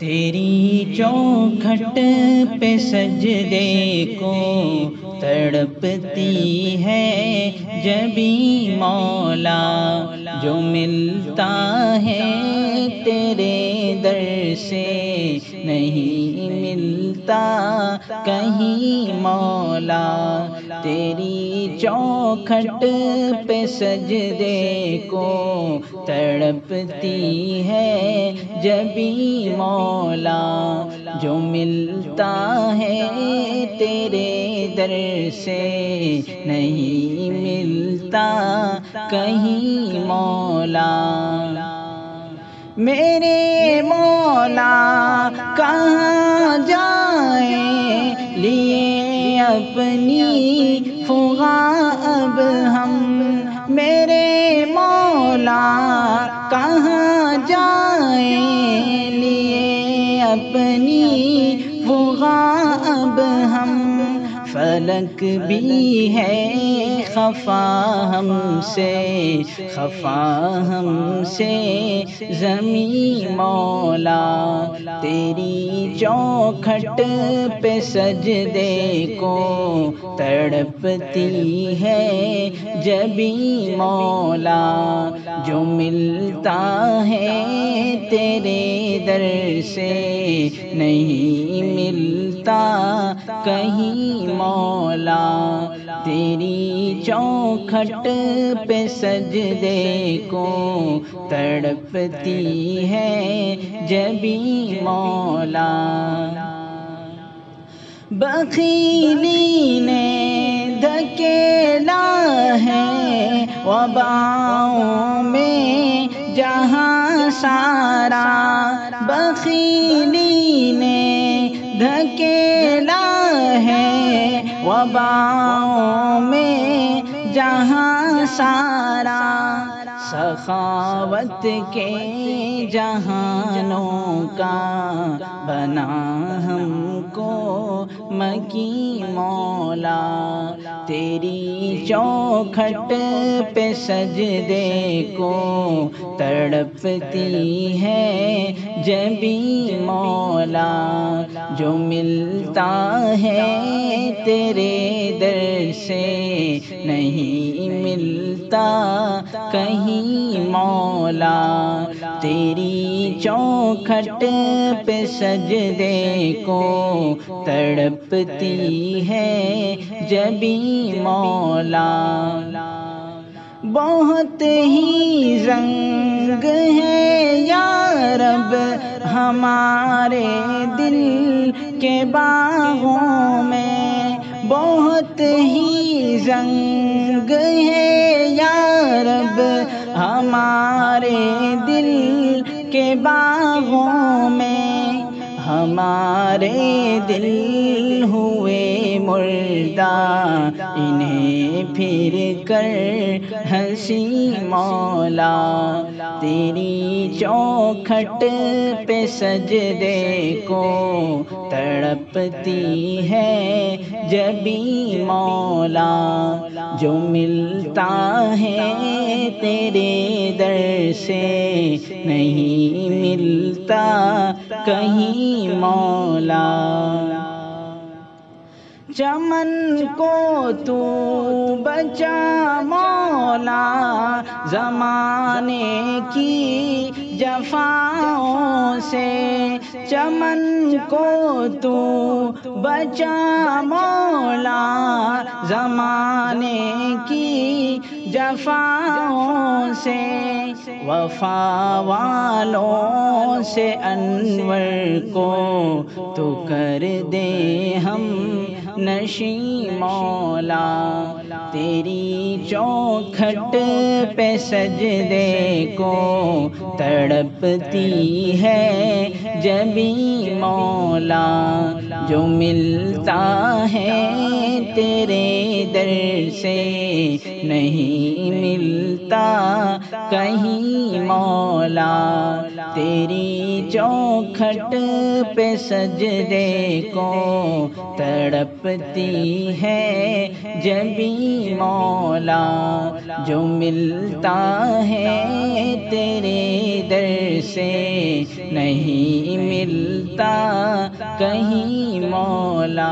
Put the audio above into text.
تیری چوکھٹ پہ سجدے کو تڑپتی ہے جبیں مولا، جو ملتا ہے تیرے در سے نہیں ملتا کہیں مولا۔ تیری چوکھٹ پہ سجدے کو تڑپتی ہے جبیں مولا، جو ملتا ہے تیرے در سے نہیں ملتا کہیں مولا۔ میرے مولا کہاں جائیں لیے اپنی فغاں اب ہم، میرے مولا کہاں جائیں لیے اپنی فغاں اب ہم۔ فلک بھی ہے خفا ہم سے، خفا ہم سے زمیں مولا۔ تیری چوکھٹ پہ سجدے کو تڑپتی ہے جبیں مولا، جو ملتا ہے تیرے در سے نہیں ملتا کہیں مولا۔ تیری چوکھٹ پہ سجدے کو تڑپتی ہے جبیں مولا۔ بخیلی نے دھکیلا ہے وباؤں میں جہاں سارا، بخیلی نے دھکیلا ہے وباؤں میں جہاں سارا۔ سخاوت کے جہانوں کا بنا ہم کو مکیں مولا۔ تیری چوکھٹ پہ سجدے کو تڑپتی ہے جبیں مولا، جو ملتا ہے تیرے در سے نہیں ملتا کہیں مولا۔ تیری چوکھٹ پہ سجدے کو تڑپتی ہے جبیں مولا۔ بہت ہی رنگ ہے یا رب ہمارے دل کے باغوں میں، بہت ہی رنگ ہے یا رب ہمارے دل کے باغوں میں۔ ہمارے دل ہوئے مردہ انہیں پھر کر ہنسی مولا۔ تیری چوکھٹ پہ سجدے کو تڑپتی ہے جبیں مولا، جو ملتا ہے تیرے در سے نہیں ملتا کہیں مولا۔ چمن کو تو بچا مولا زمانے کی جفاؤں سے، چمن کو تو بچا مولا زمانے کی جفاؤں سے۔ وفا والوں سے انور کو تو کر دے ہم نشیں مولا۔ تیری چوکھٹ پہ سجدے کو تڑپتی ہے جبیں مولا، جو ملتا ہے تیرے در سے نہیں ملتا کہیں مولا۔ تیری چوکھٹ پہ سجدے کو تڑپتی ہے جبیں مولا، جو ملتا ہے تیرے در سے نہیں ملتا کہیں مولا۔